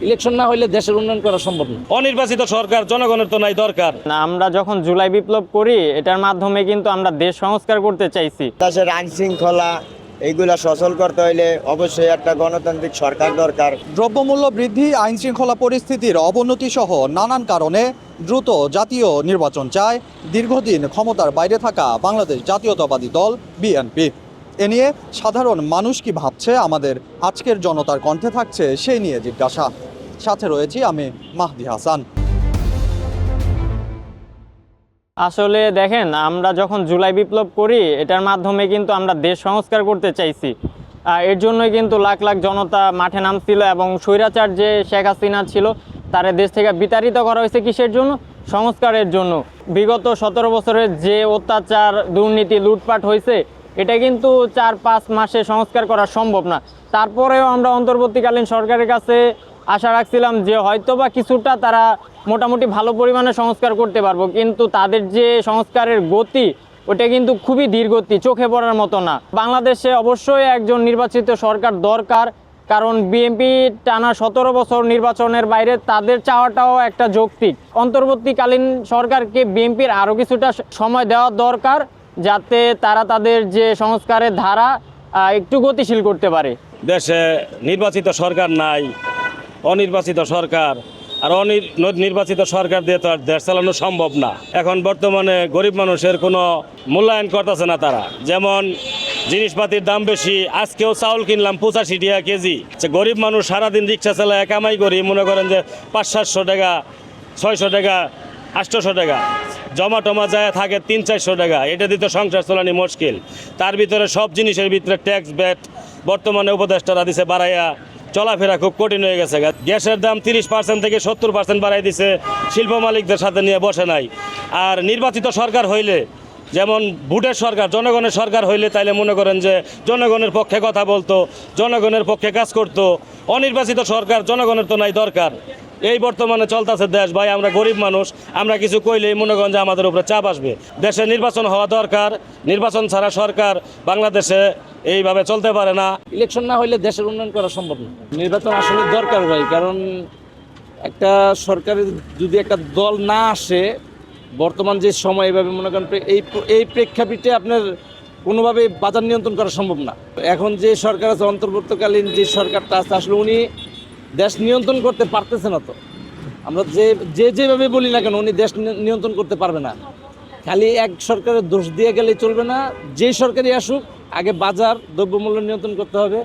Election না হইলে দেশের উন্নয়ন করা সম্ভব না। অনির্বাচিত সরকার জনগণের তো নাই দরকার। আমরা যখন জুলাই বিপ্লব করি এটার মাধ্যমে কিন্তু আমরা দেশ সংস্কার করতে চাইছি। দেশের আইন শৃঙ্খলা এইগুলা সচল করতে হইলে অবশ্যই একটা গণতান্ত্রিক সরকার দরকার। দ্রব্যমূল্য বৃদ্ধি, আইন শৃঙ্খলা পরিস্থিতির অবনতি সহ নানান কারণে দ্রুত জাতীয় নির্বাচন চায় দীর্ঘদিন ক্ষমতার বাইরে থাকা বাংলাদেশ জাতীয়তাবাদী দল বিএনপি। এ নিয়ে সাধারণ মানুষ কি ভাবছে, আমাদের আজকের জনতার কণ্ঠে থাকছে সেই নিয়ে জিজ্ঞাসা। সাথে রয়েছি আমি মাহদি হাসান। আসলে দেখেন, আমরা যখন জুলাই বিপ্লব করি এটার মাধ্যমে কিন্তু আমরা দেশ সংস্কার করতে চাইছি। এর জন্যই কিন্তু লাখ লাখ জনতা মাঠে নামছিল এবং স্বৈরাচার যে শেখ হাসিনা ছিল তারে দেশ থেকে বিতাড়িত করা হয়েছে কিসের জন্য? সংস্কারের জন্য। বিগত 17 বছরের যে অত্যাচার, দুর্নীতি, লুটপাট হয়েছে এটা কিন্তু 4-5 মাসে সংস্কার করা সম্ভব না। তারপরেও আমরা অন্তর্বর্তীকালীন সরকারের কাছে আশা রাখছিলাম যে হয়তোবা কিছুটা তারা মোটামুটি ভালো পরিমাণে সংস্কার করতে পারবো, কিন্তু তাদের যে সংস্কারের গতি ওটা কিন্তু খুবই ধীরগতি, চোখে পড়ার মতো না। বাংলাদেশে অবশ্যই একজন নির্বাচিত সরকার দরকার, কারণ বিএনপি টানা 17 বছর নির্বাচনের বাইরে তাদের চাওয়াটাও একটা যৌক্তিক। অন্তর্বর্তীকালীন সরকারকে বিএনপির আরও কিছুটা সময় দেওয়া দরকার, যাতে তারা তাদের যে সংস্কারের ধারা একটু গতিশীল করতে পারে। দেশে নির্বাচিত সরকার নাই, অনির্বাচিত সরকার, আর নির্বাচিত সরকার দিয়ে তো আর দেশ চালানো সম্ভব না। এখন বর্তমানে গরিব মানুষের কোনো মূল্যায়ন করতেছে না তারা। যেমন জিনিসপাতির দাম বেশি, আজকেও চাউল কিনলাম 85 টাকা কেজি। গরিব মানুষ সারাদিন রিক্সা চালায় কামাই করি, মনে করেন যে 500-700 টাকা, 600 টাকা, 800 টাকা জমা টমা যায় থাকে 300-400 টাকা। এটা দিতে সংসার চালানি মুশকিল। তার ভিতরে সব জিনিসের ভিতরে ট্যাক্স ব্যাট বর্তমানে উপদেষ্টারা দিছে বাড়াইয়া, চলাফেরা খুব কঠিন হয়ে গেছে। গ্যাসের দাম 30% থেকে 70% বাড়াই দিছে, শিল্প মালিকদের সাথে নিয়ে বসে নাই। আর নির্বাচিত সরকার হইলে, যেমন ভোটের সরকার, জনগণের সরকার হইলে তাইলে মনে করেন যে জনগণের পক্ষে কথা বলতো, জনগণের পক্ষে কাজ করতো। অনির্বাচিত সরকার জনগণের তো নাই দরকার। এই বর্তমানে চলতেছে দেশ ভাই, আমরা গরিব মানুষ, আমরা কিছু কইলেই মনে করেন যে আমাদের উপরে চাপ আসবে। দেশে নির্বাচন হওয়া দরকার, নির্বাচন ছাড়া সরকার বাংলাদেশে এইভাবে চলতে পারে না। ইলেকশন না হইলে দেশের উন্নয়ন করা সম্ভব না। নির্বাচন আসলে দরকার ভাই, কারণ একটা সরকারের যদি একটা দল না আসে, বর্তমান যে সময় এভাবে মনে করেন এই প্রেক্ষাপটে আপনার কোনোভাবে বাজার নিয়ন্ত্রণ করা সম্ভব না। এখন যে সরকার আছে, অন্তর্বর্তীকালীন যে সরকারটা আছে, আসলে উনি দেশ নিয়ন্ত্রণ করতে পারতেছে না। তো আমরা যেভাবে বলি না কেন, উনি দেশ নিয়ন্ত্রণ করতে পারবে না। খালি এক সরকারের দোষ দিয়ে গেলে চলবে না। যেই সরকারই আসুক, আগে বাজার দ্রব্যমূল্য নিয়ন্ত্রণ করতে হবে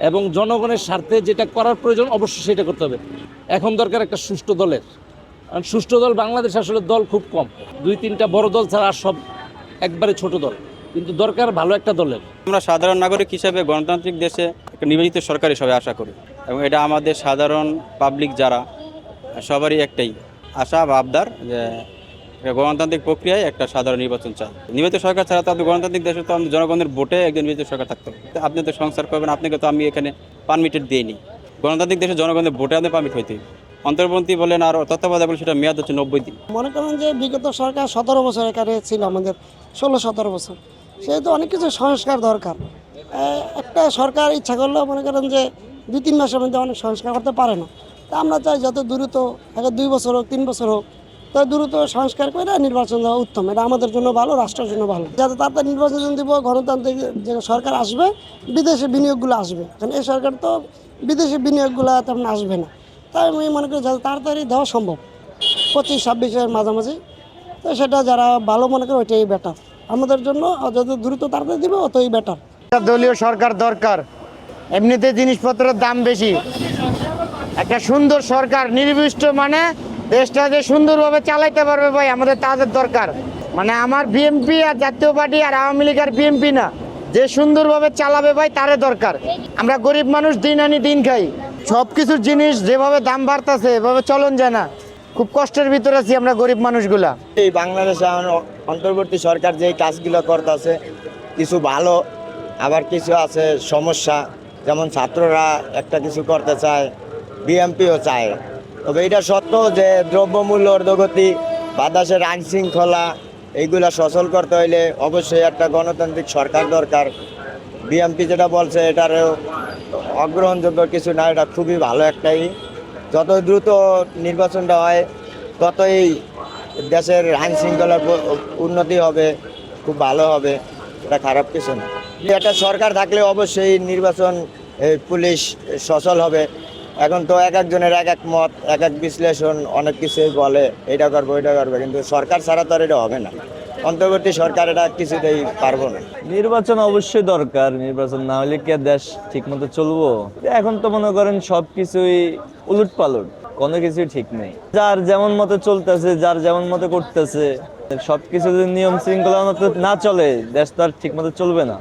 এবং জনগণের স্বার্থে যেটা করার প্রয়োজন অবশ্যই সেটা করতে হবে। এখন দরকার একটা সুষ্ঠু দলের, কারণ সুষ্ঠু দল বাংলাদেশে আসলে দল খুব কম, 2-3টা বড় দল ছাড়া আর সব একবারে ছোট দল, কিন্তু দরকার ভালো একটা দলের। আমরা সাধারণ নাগরিক হিসেবে গণতান্ত্রিক দেশে একটা নির্বাচিত সরকার হিসেবে আশা করি, এবং এটা আমাদের সাধারণ পাবলিক যারা সবারই একটাই আশা বা আবদার যে গণতান্ত্রিক প্রক্রিয়ায় একটা সাধারণ নির্বাচন চাই। নির্বাচিত সরকার ছাড়া তো আমাদের গণতান্ত্রিক দেশে তো আমাদের জনগণের ভোটে একজন নির্বাচিত সরকার থাকতে হবে। আপনি তো সংস্কার করবেন, আপনাকে তো আমি এখানে পারমিটেড দিইনি। গণতান্ত্রিক দেশে জনগণের ভোটে আপনি পারমিট হইতে হবে। অন্তর্বর্তী বলেন আর তত্ত্বাবধায়ক বলেন, সেটা মেয়াদ হচ্ছে 90 দিন। মনে করেন যে বিগত সরকার 17 বছর এখানে ছিল, আমাদের 16-17 বছর, সেহেতু অনেক কিছু সংস্কার দরকার। একটা সরকার ইচ্ছা করলেও মনে করেন যে 2-3 মাসের মধ্যে অনেক সংস্কার করতে পারে না। তা আমরা চাই যত দ্রুত, 2 বছর হোক 3 বছর হোক, তাই দ্রুত সংস্কার করে নির্বাচন দেওয়া উত্তম। এটা আমাদের জন্য ভালো, রাষ্ট্রের জন্য ভালো। যাতে তাড়াতাড়ি নির্বাচন দিব, গণতান্ত্রিক যে সরকার আসবে, বিদেশি বিনিয়োগগুলো আসবে। কারণ এই সরকার তো বিদেশি বিনিয়োগগুলো তেমন আসবে না। তাই আমি মনে করি যাতে তাড়াতাড়ি দেওয়া সম্ভব 25-26-এর মাঝামাঝি, তো সেটা যারা ভালো মনে করে ওইটাই বেটার আমাদের জন্য। যত দ্রুত তাড়াতাড়ি দিবে অতই বেটার। দলীয় সরকার দরকার, এমনিতে জিনিসপত্রের দাম বেশি। একটা সুন্দর সরকার নির্দিষ্ট মানে দেশটা যে সুন্দরভাবে চালাইতে পারবে ভাই, আমাদের তাদের দরকার। মানে আমার বিএনপি আর জাতীয় পার্টি আর আওয়ামী লীগ আর বিএনপি না, যে সুন্দরভাবে চালাবে ভাই তারে দরকার। আমরা গরিব মানুষ, দিন আনি দিন খাই, সব কিছুর জিনিস যেভাবে দাম বাড়তেছে এভাবে চলন যায় না। খুব কষ্টের ভিতরে আছি আমরা গরিব মানুষগুলা। এই বাংলাদেশে অন্তর্বর্তী সরকার যেই কাজগুলো করতেছে, কিছু ভালো আবার কিছু আছে সমস্যা। যেমন ছাত্ররা একটা কিছু করতে চায়, বিএনপিও চায়। তবে এটা সত্য যে দ্রব্যমূল্য ঊর্ধ্বগতি, বাতাসের আইন শৃঙ্খলা এইগুলা সচল করতে হইলে অবশ্যই একটা গণতান্ত্রিক সরকার দরকার। বিএনপি যেটা বলছে এটারও অগ্রহণযোগ্য কিছু না, এটা খুবই ভালো একটাই। যত দ্রুত নির্বাচনটা হয় ততই দেশের আইন শৃঙ্খলার উন্নতি হবে, খুব ভালো হবে, এটা খারাপ কিছু না। একটা সরকার থাকলে অবশ্যই নির্বাচন পুলিশ সচল হবে। এখন তো এক একজনের এক এক মত, এক এক বিশ্লেষণ, অনেক কিছুই বলে এটা করবো ওইটা করবো, কিন্তু সরকার ছাড়া তো আর এটা হবে না। অন্তর্বর্তী সরকার এটা কিছুতেই পারবো না। নির্বাচন অবশ্যই দরকার, নির্বাচন না হলে কি আর দেশ ঠিক মতো চলবো? এখন তো মনে করেন সব কিছুই উলট পালট, কোনো কিছুই ঠিক নেই। যার যেমন মতো চলতেছে, যার যেমন মতো করতেছে, সবকিছু যদি নিয়ম শৃঙ্খলা মতো না চলে, দেশ তো আর ঠিক মতো চলবে না।